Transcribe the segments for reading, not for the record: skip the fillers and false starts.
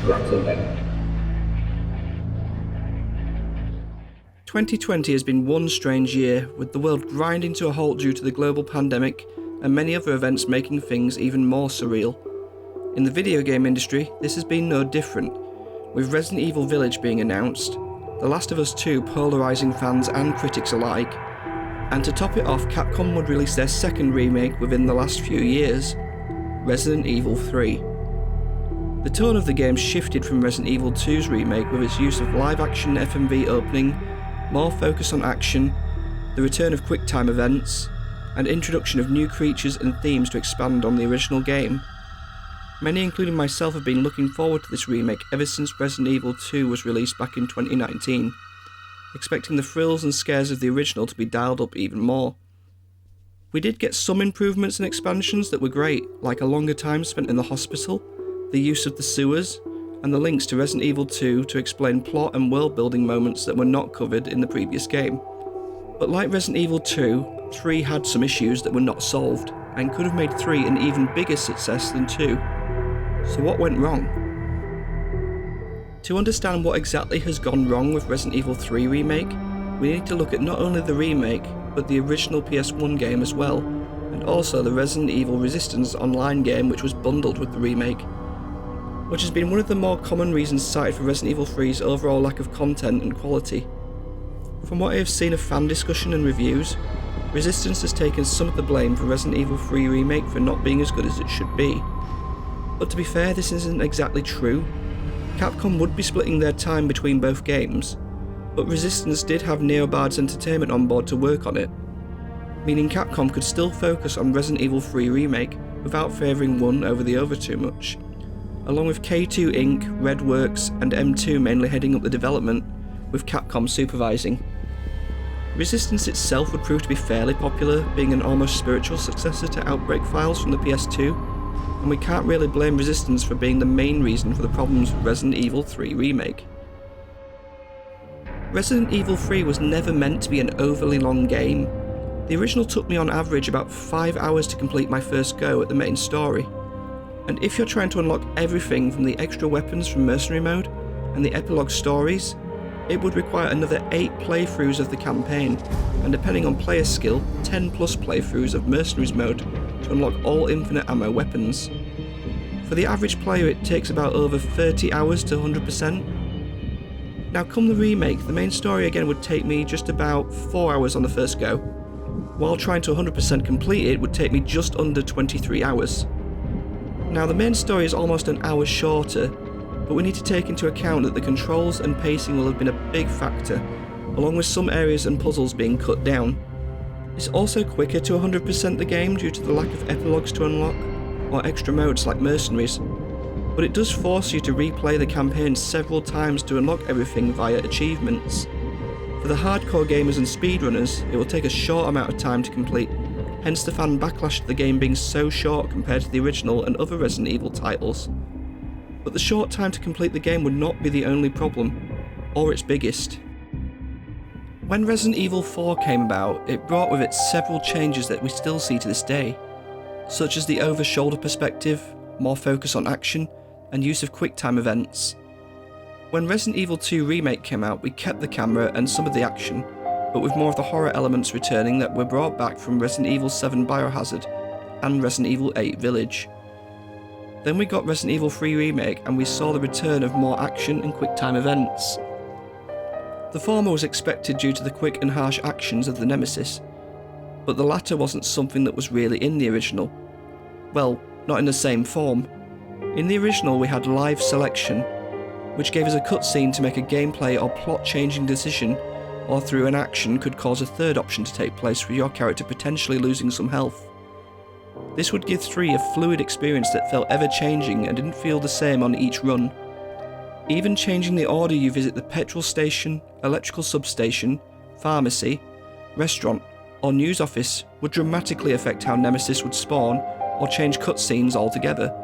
R.E.T.I.N.A. 2020 has been one strange year, with the world grinding to a halt due to the global pandemic and many other events making things even more surreal. In the video game industry, this has been no different, with Resident Evil Village being announced, The Last of Us 2 polarising fans and critics alike, and to top it off, Capcom would release their second remake within the last few years, Resident Evil 3. The tone of the game shifted from Resident Evil 2's remake with its use of live-action FMV opening, more focus on action, the return of quick-time events, and introduction of new creatures and themes to expand on the original game. Many, including myself, have been looking forward to this remake ever since Resident Evil 2 was released back in 2019, expecting the thrills and scares of the original to be dialed up even more. We did get some improvements and expansions that were great, like a longer time spent in the hospital, the use of the sewers, and the links to Resident Evil 2 to explain plot and world-building moments that were not covered in the previous game. But like Resident Evil 2, 3 had some issues that were not solved, and could have made 3 an even bigger success than 2. So what went wrong? To understand what exactly has gone wrong with Resident Evil 3 Remake, we need to look at not only the remake, but the original PS1 game as well, and also the Resident Evil Resistance online game which was bundled with the remake, which has been one of the more common reasons cited for Resident Evil 3's overall lack of content and quality. From what I have seen of fan discussion and reviews, Resistance has taken some of the blame for Resident Evil 3 Remake for not being as good as it should be. But to be fair, this isn't exactly true. Capcom would be splitting their time between both games, but Resistance did have Neobard's Entertainment on board to work on it, meaning Capcom could still focus on Resident Evil 3 Remake without favouring one over the other too much, along with K2 Inc., Redworks and M2 mainly heading up the development, with Capcom supervising. Resistance itself would prove to be fairly popular, being an almost spiritual successor to Outbreak Files from the PS2, and we can't really blame Resistance for being the main reason for the problems with Resident Evil 3 Remake. Resident Evil 3 was never meant to be an overly long game. The original took me on average about 5 hours to complete my first go at the main story. And if you're trying to unlock everything from the extra weapons from Mercenary Mode and the epilogue stories, it would require another 8 playthroughs of the campaign, and depending on player skill, 10 plus playthroughs of Mercenaries Mode to unlock all infinite ammo weapons. For the average player, it takes about over 30 hours to 100%. Now come the remake, the main story again would take me just about 4 hours on the first go, while trying to 100% complete it would take me just under 23 hours. Now the main story is almost an hour shorter, but we need to take into account that the controls and pacing will have been a big factor, along with some areas and puzzles being cut down. It's also quicker to 100% the game due to the lack of epilogues to unlock, or extra modes like Mercenaries, but it does force you to replay the campaign several times to unlock everything via achievements. For the hardcore gamers and speedrunners, it will take a short amount of time to complete, hence the fan backlash to the game being so short compared to the original and other Resident Evil titles. But the short time to complete the game would not be the only problem, or its biggest. When Resident Evil 4 came about, it brought with it several changes that we still see to this day, such as the over-shoulder perspective, more focus on action, and use of quick-time events. When Resident Evil 2 Remake came out, we kept the camera and some of the action, but with more of the horror elements returning that were brought back from Resident Evil 7 Biohazard and Resident Evil 8 Village. Then we got Resident Evil 3 Remake and we saw the return of more action and quick-time events. The former was expected due to the quick and harsh actions of the Nemesis, but the latter wasn't something that was really in the original. Well, not in the same form. In the original we had live selection, which gave us a cutscene to make a gameplay or plot-changing decision, or through an action could cause a third option to take place with your character potentially losing some health. This would give 3 a fluid experience that felt ever-changing and didn't feel the same on each run. Even changing the order you visit the petrol station, electrical substation, pharmacy, restaurant, or news office would dramatically affect how Nemesis would spawn or change cutscenes altogether.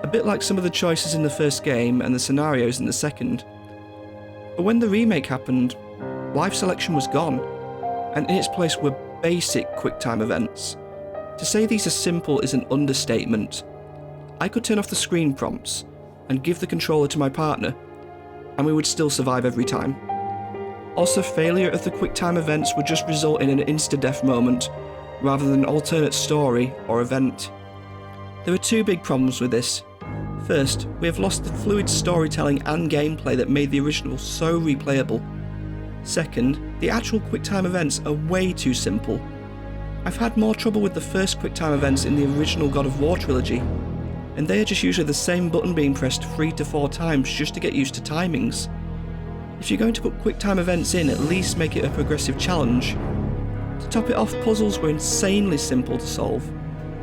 A bit like some of the choices in the first game and the scenarios in the second. But when the remake happened, live selection was gone, and in its place were basic QuickTime events. To say these are simple is an understatement. I could turn off the screen prompts, and give the controller to my partner, and we would still survive every time. Also, failure of the QuickTime events would just result in an insta-death moment, rather than an alternate story or event. There are two big problems with this. First, we have lost the fluid storytelling and gameplay that made the original so replayable. Second, the actual QuickTime events are way too simple. I've had more trouble with the first QuickTime events in the original God of War trilogy, and they are just usually the same button being pressed 3 to 4 times just to get used to timings. If you're going to put QuickTime events in, at least make it a progressive challenge. To top it off, puzzles were insanely simple to solve,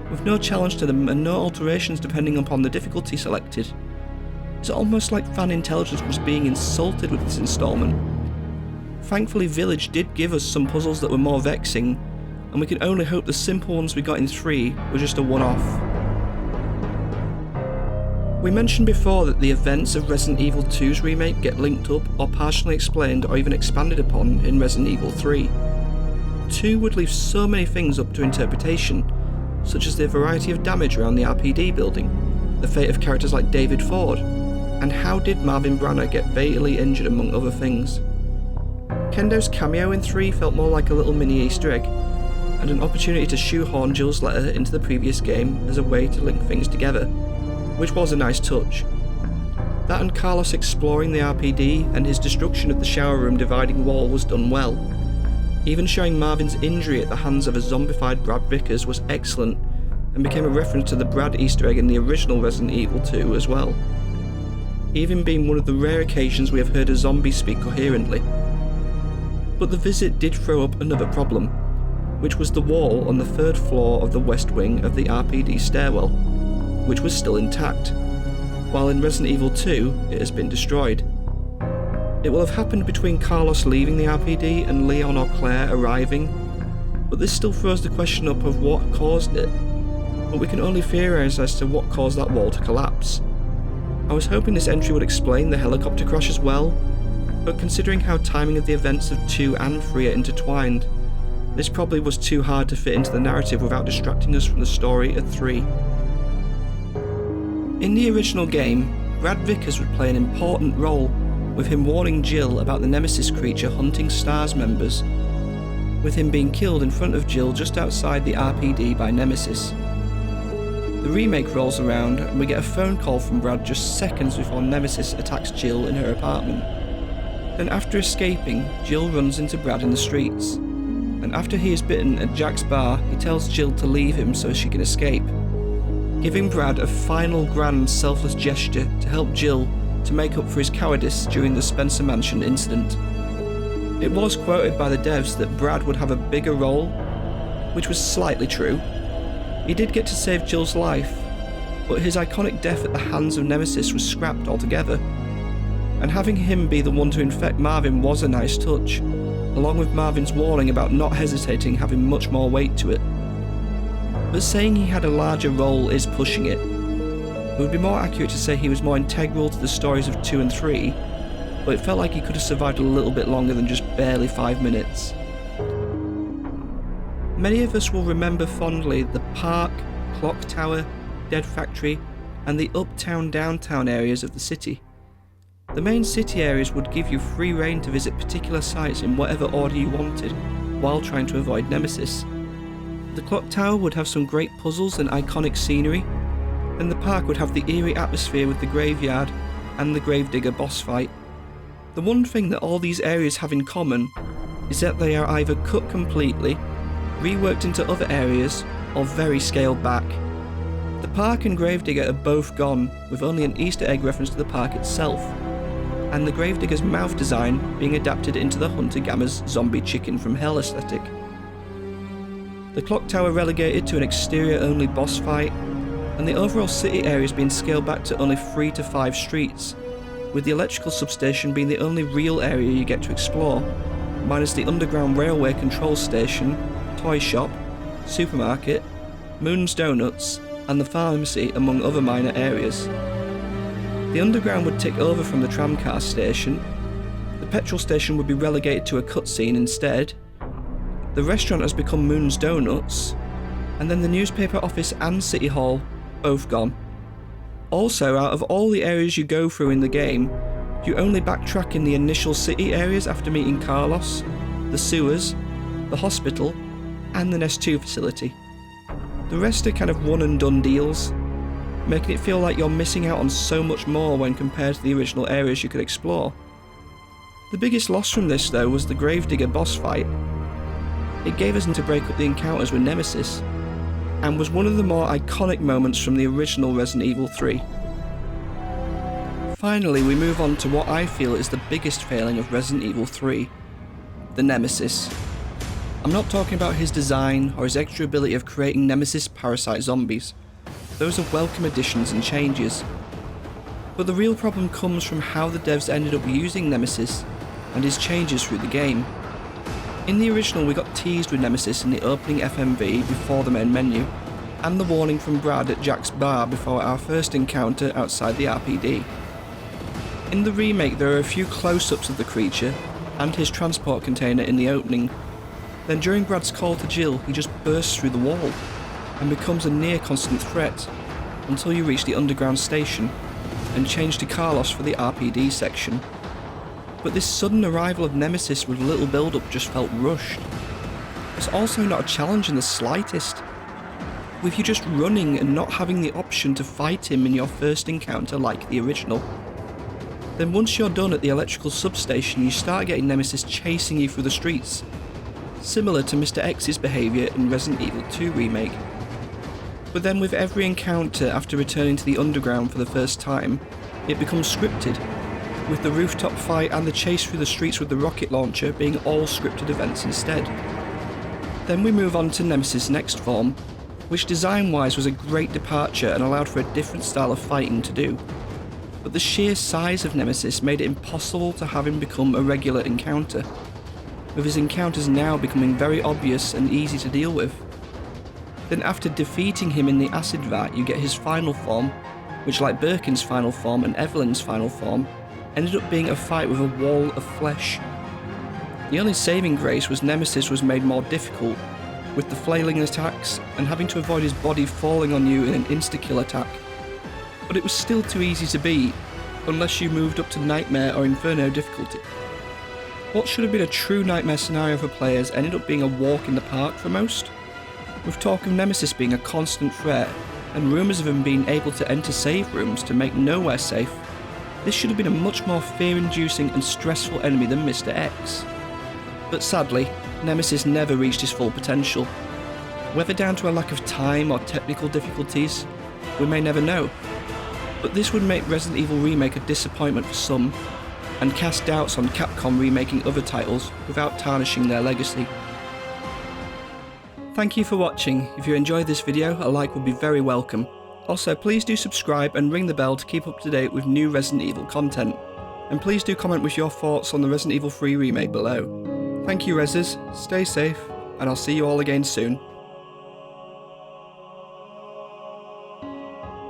with no challenge to them and no alterations depending upon the difficulty selected. It's almost like fan intelligence was being insulted with this instalment. Thankfully, Village did give us some puzzles that were more vexing, and we can only hope the simple ones we got in 3 were just a one-off. We mentioned before that the events of Resident Evil 2's remake get linked up or partially explained or even expanded upon in Resident Evil 3. 2 would leave so many things up to interpretation, such as the variety of damage around the RPD building, the fate of characters like David Ford, and how did Marvin Branagh get fatally injured among other things. Kendo's cameo in 3 felt more like a little mini Easter egg, and an opportunity to shoehorn Jill's letter into the previous game as a way to link things together, which was a nice touch. That and Carlos exploring the RPD and his destruction of the shower room dividing wall was done well. Even showing Marvin's injury at the hands of a zombified Brad Vickers was excellent, and became a reference to the Brad Easter egg in the original Resident Evil 2 as well, even being one of the rare occasions we have heard a zombie speak coherently. But the visit did throw up another problem, which was the wall on the 3rd floor of the west wing of the RPD stairwell, which was still intact, while in Resident Evil 2 it has been destroyed. It will have happened between Carlos leaving the RPD and Leon or Claire arriving, but this still throws the question up of what caused it, but we can only theorise as to what caused that wall to collapse. I was hoping this entry would explain the helicopter crash as well, but considering how timing of the events of 2 and 3 are intertwined, this probably was too hard to fit into the narrative without distracting us from the story of 3. In the original game, Brad Vickers would play an important role, with him warning Jill about the Nemesis creature hunting STARS members, with him being killed in front of Jill just outside the RPD by Nemesis. The remake rolls around and we get a phone call from Brad just seconds before Nemesis attacks Jill in her apartment. Then after escaping, Jill runs into Brad in the streets, and after he is bitten at Jack's bar, he tells Jill to leave him so she can escape, giving Brad a final grand selfless gesture to help Jill to make up for his cowardice during the Spencer Mansion incident. It was quoted by the devs that Brad would have a bigger role, which was slightly true. He did get to save Jill's life, but his iconic death at the hands of Nemesis was scrapped altogether, and having him be the one to infect Marvin was a nice touch, along with Marvin's warning about not hesitating having much more weight to it. But saying he had a larger role is pushing it. It would be more accurate to say he was more integral to the stories of 2 and 3, but it felt like he could have survived a little bit longer than just barely 5 minutes. Many of us will remember fondly the park, clock tower, Dead Factory, and the uptown-downtown areas of the city. The main city areas would give you free rein to visit particular sites in whatever order you wanted, while trying to avoid Nemesis. The clock tower would have some great puzzles and iconic scenery, and the park would have the eerie atmosphere with the graveyard and the Gravedigger boss fight. The one thing that all these areas have in common is that they are either cut completely, reworked into other areas, or very scaled back. The park and Gravedigger are both gone, with only an Easter egg reference to the park itself, and the Gravedigger's mouth design being adapted into the Hunter Gamma's zombie chicken from hell aesthetic. The clock tower relegated to an exterior-only boss fight, and the overall city areas being scaled back to only 3 to 5 streets, with the electrical substation being the only real area you get to explore, minus the underground railway control station, toy shop, supermarket, Moon's Donuts, and the pharmacy among other minor areas. The underground would take over from the tramcar station, the petrol station would be relegated to a cutscene instead, the restaurant has become Moon's Donuts, and then the newspaper office and City Hall, both gone. Also, out of all the areas you go through in the game, you only backtrack in the initial city areas after meeting Carlos, the sewers, the hospital, and the Nest 2 facility. The rest are kind of one and done deals, making it feel like you're missing out on so much more when compared to the original areas you could explore. The biggest loss from this though was the Gravedigger boss fight. It gave us to break up the encounters with Nemesis, and was one of the more iconic moments from the original Resident Evil 3. Finally, we move on to what I feel is the biggest failing of Resident Evil 3, the Nemesis. I'm not talking about his design or his extra ability of creating Nemesis parasite zombies. Those are welcome additions and changes. But the real problem comes from how the devs ended up using Nemesis and his changes through the game. In the original, we got teased with Nemesis in the opening FMV before the main menu, and the warning from Brad at Jack's bar before our first encounter outside the RPD. In the remake, there are a few close-ups of the creature and his transport container in the opening. Then during Brad's call to Jill, he just bursts through the wall and becomes a near constant threat until you reach the underground station and change to Carlos for the RPD section. But this sudden arrival of Nemesis with little build-up just felt rushed. It's also not a challenge in the slightest, with you just running and not having the option to fight him in your first encounter like the original. Then once you're done at the electrical substation, you start getting Nemesis chasing you through the streets, similar to Mr. X's behaviour in Resident Evil 2 Remake. But then with every encounter after returning to the underground for the first time, it becomes scripted, with the rooftop fight and the chase through the streets with the rocket launcher being all scripted events instead. Then we move on to Nemesis' next form, which design-wise was a great departure and allowed for a different style of fighting to do. But the sheer size of Nemesis made it impossible to have him become a regular encounter, with his encounters now becoming very obvious and easy to deal with. Then after defeating him in the acid vat, you get his final form, which like Birkin's final form and Evelyn's final form, ended up being a fight with a wall of flesh. The only saving grace was Nemesis was made more difficult, with the flailing attacks and having to avoid his body falling on you in an insta-kill attack. But it was still too easy to beat, unless you moved up to Nightmare or Inferno difficulty. What should have been a true nightmare scenario for players ended up being a walk in the park for most, with talk of Nemesis being a constant threat, and rumours of him being able to enter save rooms to make nowhere safe. This should have been a much more fear-inducing and stressful enemy than Mr. X. But sadly, Nemesis never reached his full potential. Whether down to a lack of time or technical difficulties, we may never know. But this would make Resident Evil Remake a disappointment for some, and cast doubts on Capcom remaking other titles without tarnishing their legacy. Thank you for watching. If you enjoyed this video, a like would be very welcome. Also, please do subscribe and ring the bell to keep up to date with new Resident Evil content. And please do comment with your thoughts on the Resident Evil 3 remake below. Thank you, Rezzers, stay safe, and I'll see you all again soon.